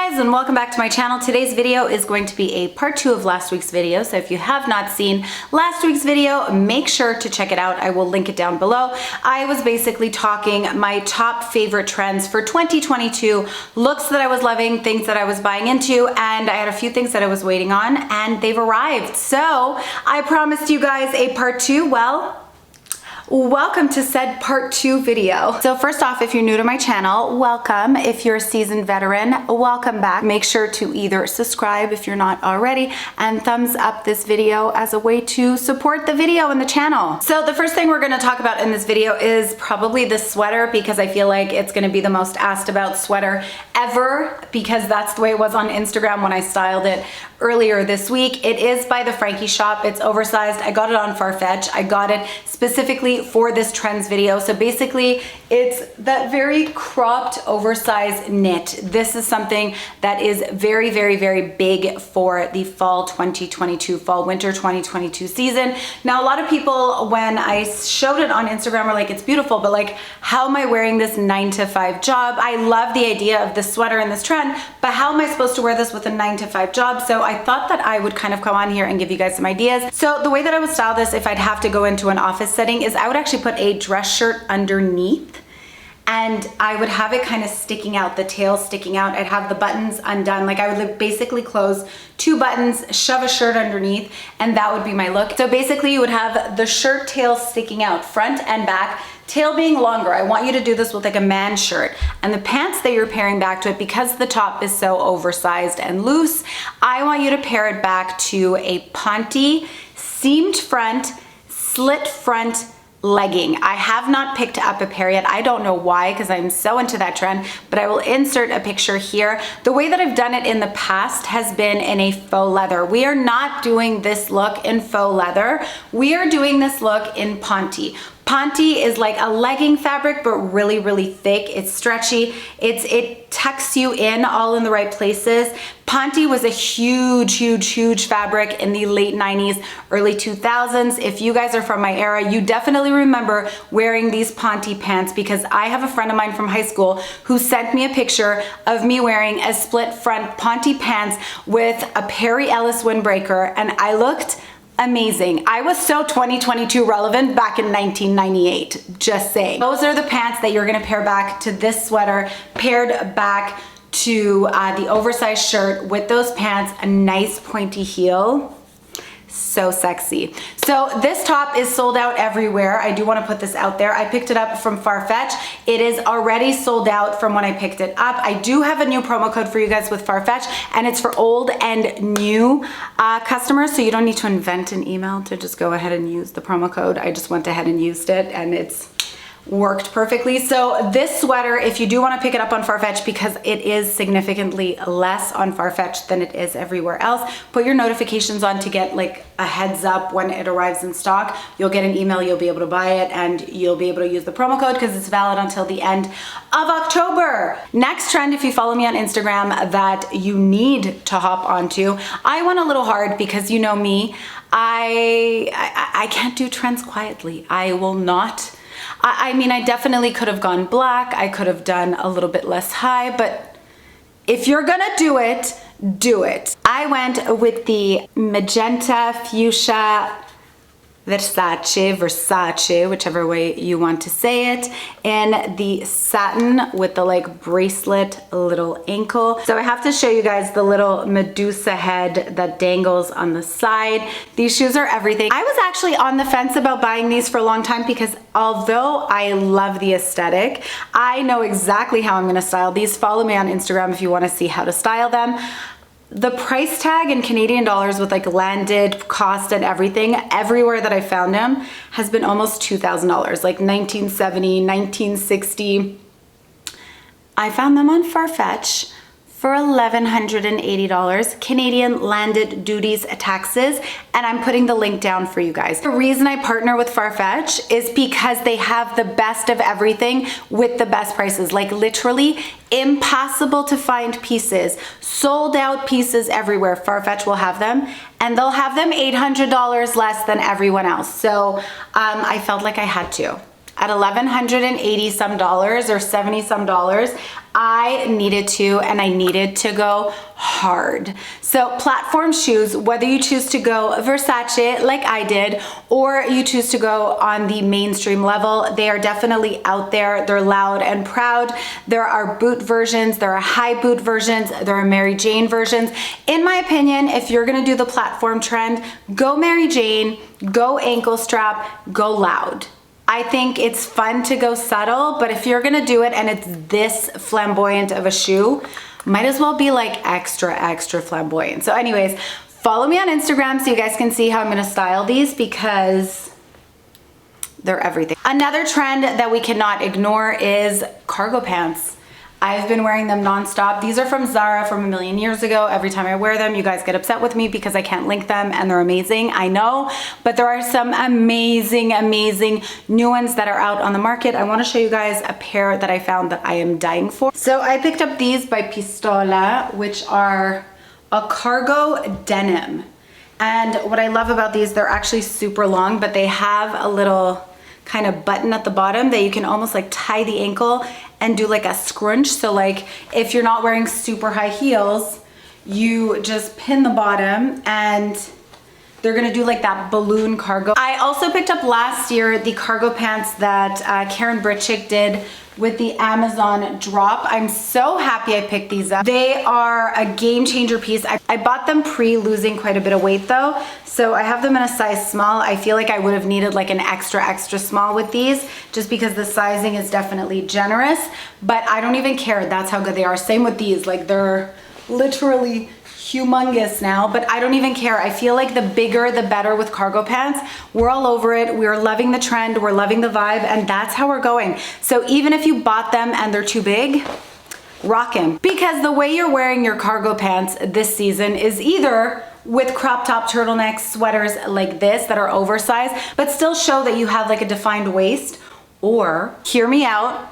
guys, and welcome back to my channel. Today's video is going to be a part 2 of last week's video. So if you have not seen last week's video, make sure to check it out. I will link it down below. I was basically talking my top favorite trends for 2022, looks that I was loving, things that I was buying into, and I had a few things that I was waiting on, and they've arrived. So I promised you guys a part 2. Well, welcome to said part 2 video. So first off, if you're new to my channel, welcome. If you're a seasoned veteran, welcome back. Make sure to either subscribe if you're not already and thumbs up this video as a way to support the video and the channel. So the first thing we're gonna talk about in this video is probably this sweater, because I feel like it's gonna be the most asked about sweater ever, because that's the way it was on Instagram when I styled it earlier this week. It is by the Frankie shop. It's oversized. I got it on Farfetch. I got it specifically for this trends video. So basically it's that very cropped oversized knit. This is something that is very, very, very big for the fall 2022, fall winter 2022 season. Now, a lot of people, when I showed it on Instagram, are like, it's beautiful, but like, how am I wearing this 9-to-5 job? I love the idea of this sweater and this trend, but how am I supposed to wear this with a 9-to-5 job? So I thought that I would kind of come on here and give you guys some ideas. So the way that I would style this, if I'd have to go into an office setting, is I would actually put a dress shirt underneath, and I would have it kind of sticking out, the tail sticking out. I'd have the buttons undone. Like, I would basically close 2 buttons, shove a shirt underneath, and that would be my look. So basically you would have the shirt tail sticking out, front and back, tail being longer. I want you to do this with like a man shirt, and the pants that you're pairing back to it, because the top is so oversized and loose, I want you to pair it back to a ponte, seamed front, slit front legging. I have not picked up a pair yet. I don't know why, because I'm so into that trend, but I will insert a picture here. The way that I've done it in the past has been in a faux leather. We are not doing this look in faux leather. We are doing this look in ponte. Ponte is like a legging fabric, but really, really thick. It's stretchy. It tucks you in all in the right places. Ponte was a huge, huge, huge fabric in the late 90s, early 2000s. If you guys are from my era, you definitely remember wearing these ponte pants, because I have a friend of mine from high school who sent me a picture of me wearing a split front ponte pants with a Perry Ellis windbreaker, and I looked amazing. I was so 2022 relevant back in 1998, just saying. Those are the pants that you're gonna pair back to this sweater, paired back to the oversized shirt with those pants, a nice pointy heel. So sexy. So this top is sold out everywhere. I do want to put this out there. I picked it up from Farfetch. It is already sold out from when I picked it up. I do have a new promo code for you guys with Farfetch, and it's for old and new customers, so you don't need to invent an email to just go ahead and use the promo code. I just went ahead and used it, and it's worked perfectly. So this sweater, if you do want to pick it up on Farfetch, because it is significantly less on Farfetch than it is everywhere else, put your notifications on to get like a heads up when it arrives in stock. You'll get an email, you'll be able to buy it, and you'll be able to use the promo code because it's valid until the end of October. Next trend, if you follow me on Instagram, that you need to hop onto. I went a little hard because you know me, I can't do trends quietly. I will not. I mean, I definitely could have gone black. I could have done a little bit less high, but if you're gonna do it, do it. I went with the magenta fuchsia Versace, whichever way you want to say it, and the satin with the like bracelet little ankle. So I have to show you guys the little Medusa head that dangles on the side. These shoes are everything. I was actually on the fence about buying these for a long time, because although I love the aesthetic, I know exactly how I'm gonna style these. Follow me on Instagram if you wanna see how to style them. The price tag in Canadian dollars with like landed cost and everything, everywhere that I found them, has been almost $2,000, like $1970, $1960. I found them on Farfetch for $1,180, Canadian landed duties, taxes, and I'm putting the link down for you guys. The reason I partner with Farfetch is because they have the best of everything with the best prices. Like, literally impossible to find pieces, sold out pieces everywhere. Farfetch will have them, and they'll have them $800 less than everyone else. So I felt like I had to. at $1,180 some dollars or 70 some dollars, I needed to go hard. So platform shoes, whether you choose to go Versace like I did, or you choose to go on the mainstream level, they are definitely out there. They're loud and proud. There are boot versions, there are high boot versions, there are Mary Jane versions. In my opinion, if you're gonna do the platform trend, go Mary Jane, go ankle strap, go loud. I think it's fun to go subtle, but if you're gonna do it and it's this flamboyant of a shoe, might as well be like extra, extra flamboyant. So anyways, follow me on Instagram so you guys can see how I'm gonna style these because they're everything. Another trend that we cannot ignore is cargo pants. I've been wearing them nonstop. These are from Zara from a million years ago. Every time I wear them, you guys get upset with me because I can't link them and they're amazing, I know, but there are some amazing, amazing new ones that are out on the market. I wanna show you guys a pair that I found that I am dying for. So I picked up these by Pistola, which are a cargo denim. And what I love about these, they're actually super long, but they have a little kind of button at the bottom that you can almost like tie the ankle and do like a scrunch. So like if you're not wearing super high heels, you just pin the bottom and they're gonna do like that balloon cargo. I also picked up last year the cargo pants that Karen Britchick did with the Amazon drop. I'm so happy I picked these up. They are a game changer piece. I bought them pre-losing quite a bit of weight though, so I have them in a size small. I feel like I would have needed like an extra, extra small with these just because the sizing is definitely generous, but I don't even care. That's how good they are. Same with these, like they're literally humongous now, but I don't even care. I feel like the bigger the better with cargo pants. We're all over it. We're loving the trend, we're loving the vibe, and that's how we're going. So even if you bought them and they're too big, rock them. Because the way you're wearing your cargo pants this season is either with crop top turtlenecks, sweaters like this that are oversized, but still show that you have like a defined waist, or, hear me out,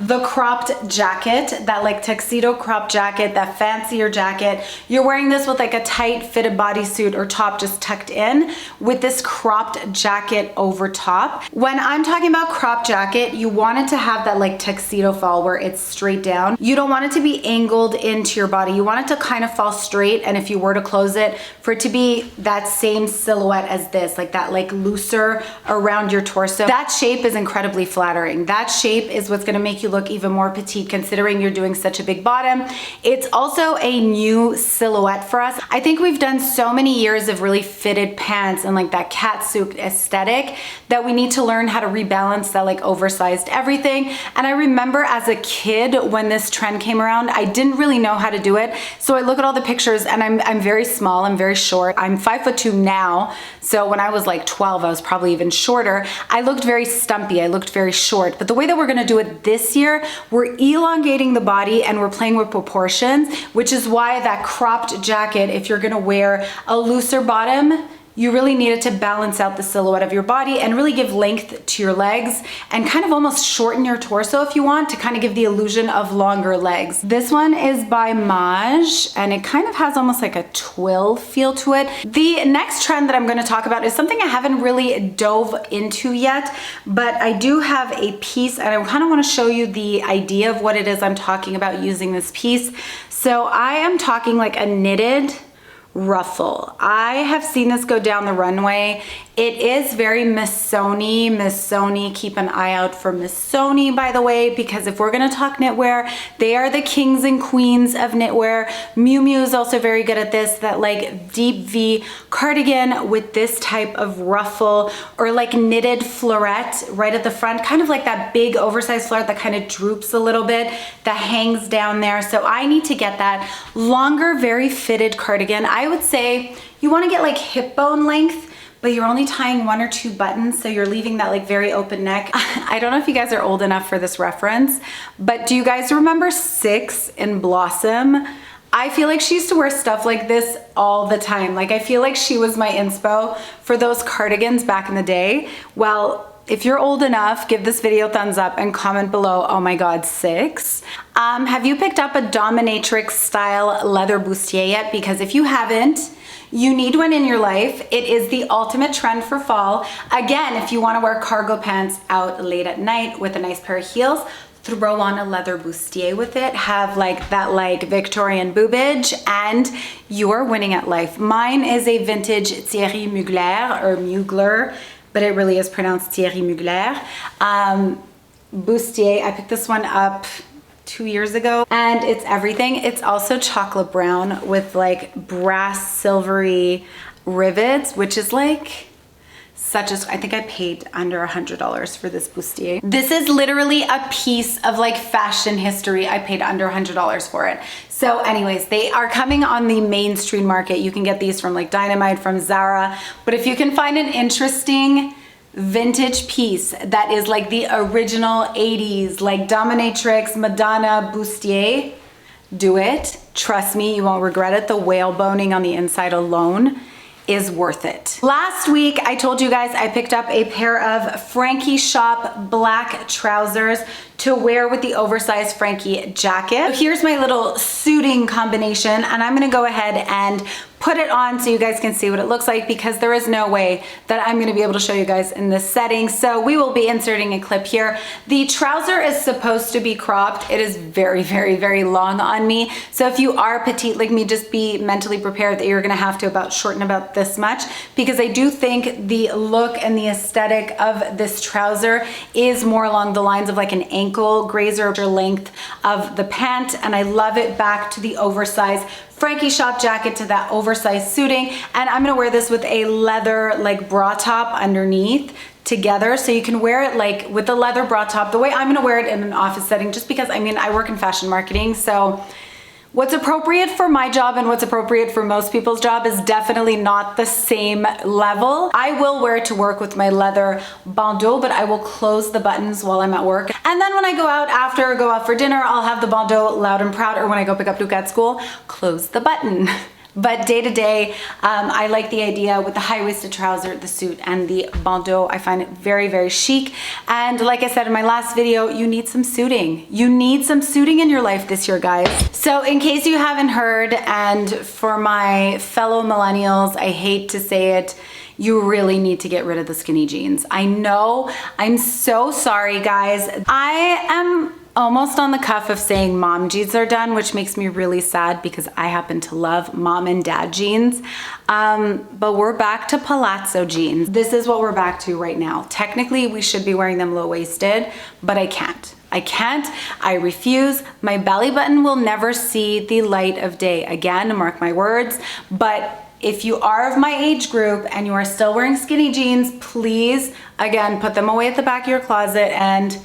the cropped jacket, that like tuxedo crop jacket, that fancier jacket. You're wearing this with like a tight fitted bodysuit or top just tucked in with this cropped jacket over top. When I'm talking about crop jacket, you want it to have that like tuxedo fall where it's straight down. You don't want it to be angled into your body. You want it to kind of fall straight, and if you were to close it, for it to be that same silhouette as this, like that like looser around your torso. That shape is incredibly flattering. That shape is what's gonna make you look even more petite considering you're doing such a big bottom. It's also a new silhouette for us. I think we've done so many years of really fitted pants and like that catsuit aesthetic that we need to learn how to rebalance that like oversized everything. And I remember as a kid when this trend came around, I didn't really know how to do it. So I look at all the pictures and I'm very small, I'm very short. I'm 5'2" now. So when I was like 12, I was probably even shorter. I looked very stumpy, I looked very short. But the way that we're gonna do it this year, we're elongating the body and we're playing with proportions, which is why that cropped jacket, if you're gonna wear a looser bottom, you really need it to balance out the silhouette of your body and really give length to your legs and kind of almost shorten your torso if you want to kind of give the illusion of longer legs. This one is by Maj and it kind of has almost like a twill feel to it. The next trend that I'm going to talk about is something I haven't really dove into yet, but I do have a piece and I kind of want to show you the idea of what it is I'm talking about using this piece. So I am talking like a knitted ruffle. I have seen this go down the runway. It is very Missoni. Missoni, keep an eye out for Missoni, by the way, because if we're gonna talk knitwear, they are the kings and queens of knitwear. Miu Miu is also very good at this, that like deep V cardigan with this type of ruffle or like knitted floret right at the front, kind of like that big oversized floret that kind of droops a little bit, that hangs down there. So I need to get that longer, very fitted cardigan. I would say you wanna get like hip bone length, but you're only tying 1 or 2 buttons, so you're leaving that like very open neck. I don't know if you guys are old enough for this reference, but do you guys remember Six in Blossom? I feel like she used to wear stuff like this all the time. Like I feel like she was my inspo for those cardigans back in the day. Well, if you're old enough, give this video a thumbs up and comment below, oh my God, 6. Have you picked up a dominatrix style leather bustier yet? Because if you haven't, you need one in your life. It is the ultimate trend for fall. Again, if you wanna wear cargo pants out late at night with a nice pair of heels, throw on a leather bustier with it, have like that like Victorian boobage, and you're winning at life. Mine is a vintage Thierry Mugler, or Mugler, but it really is pronounced Thierry Mugler. Bustier, I picked this one up 2 years ago, and it's everything. It's also chocolate brown with like brass silvery rivets, which is like such as, I think I paid under $100 for this bustier. This is literally a piece of like fashion history. I paid under $100 for it. So anyways, they are coming on the mainstream market. You can get these from like Dynamite, from Zara, but if you can find an interesting vintage piece that is like the original 80s, like dominatrix, Madonna bustier, do it. Trust me, you won't regret it. The whale boning on the inside alone is worth it. Last week, I told you guys I picked up a pair of Frankie Shop black trousers to wear with the oversized Frankie jacket. So here's my little suiting combination, and I'm gonna go ahead and put it on so you guys can see what it looks like, because there is no way that I'm gonna be able to show you guys in this setting. So we will be inserting a clip here. The trouser is supposed to be cropped. It is very, very, very long on me. So if you are petite like me, just be mentally prepared that you're gonna have to shorten about this much, because I do think the look and the aesthetic of this trouser is more along the lines of like an ankle grazer length of the pant, and I love it back to the oversized Frankie Shop jacket, to that oversized suiting. And I'm gonna wear this with a leather like bra top underneath together, so you can wear it like with the leather bra top the way I'm gonna wear it in an office setting, just because I mean I work in fashion marketing, so what's appropriate for my job and what's appropriate for most people's job is definitely not the same level. I will wear it to work with my leather bandeau, but I will close the buttons while I'm at work. And then when I go out after, go out for dinner, I'll have the bandeau loud and proud, or when I go pick up Luke at school, close the button. But day to day, I like the idea with the high-waisted trouser, the suit, and the bandeau. I find it very, very chic. And like I said in my last video, you need some suiting. You need some suiting in your life this year, guys. So in case you haven't heard, and for my fellow millennials, I hate to say it, you really need to get rid of the skinny jeans. I know, I'm so sorry, guys. I am almost on the cuff of saying mom jeans are done, which makes me really sad because I happen to love mom and dad jeans. But we're back to palazzo jeans. This is what we're back to right now. Technically, we should be wearing them low-waisted, but I can't. I can't, I refuse. My belly button will never see the light of day again, mark my words. But if you are of my age group and you are still wearing skinny jeans, please, again, put them away at the back of your closet and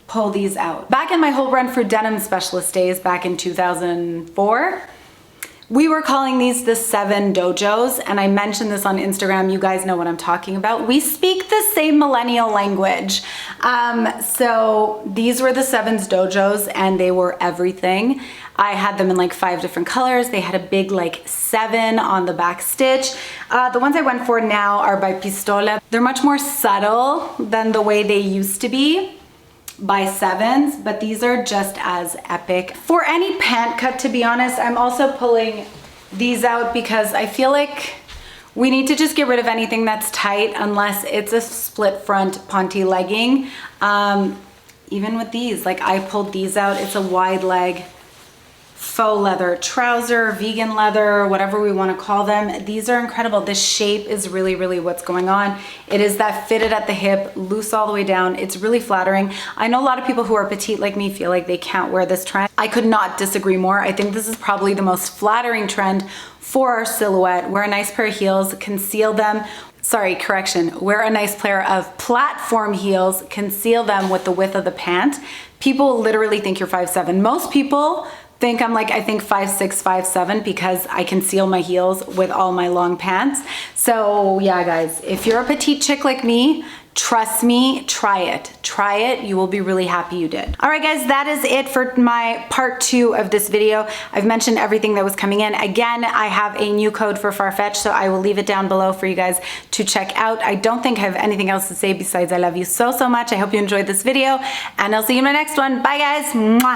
pull these out. Back in my whole run for denim specialist days back in 2004, we were calling these the 7 dojos, and I mentioned this on Instagram. You guys know what I'm talking about. We speak the same millennial language. So these were the 7's dojos, and they were everything. I had them in like 5 different colors. They had a big like 7 on the back stitch. The ones I went for now are by Pistola. They're much more subtle than the way they used to be by 7's, but these are just as epic. For any pant cut, to be honest, I'm also pulling these out because I feel like we need to just get rid of anything that's tight unless it's a split front ponte legging. Even with these, like I pulled these out. It's a wide leg faux leather trouser, vegan leather, whatever we want to call them. These are incredible. This shape is really, really what's going on. It is that fitted at the hip, loose all the way down. It's really flattering. I know a lot of people who are petite like me feel like they can't wear this trend. I could not disagree more. I think this is probably the most flattering trend for our silhouette. Wear a nice pair of heels, conceal them. Sorry, correction. Wear a nice pair of platform heels, conceal them with the width of the pant. People literally think you're 5'7". Most people think I'm like, I think 5'6", 5'7", because I conceal my heels with all my long pants. So yeah, guys, if you're a petite chick like me, trust me, try it. Try it. You will be really happy you did. All right, guys, that is it for my part 2 of this video. I've mentioned everything that was coming in. Again, I have a new code for Farfetch, so I will leave it down below for you guys to check out. I don't think I have anything else to say besides I love you so, so much. I hope you enjoyed this video, and I'll see you in my next one. Bye, guys. Mwah.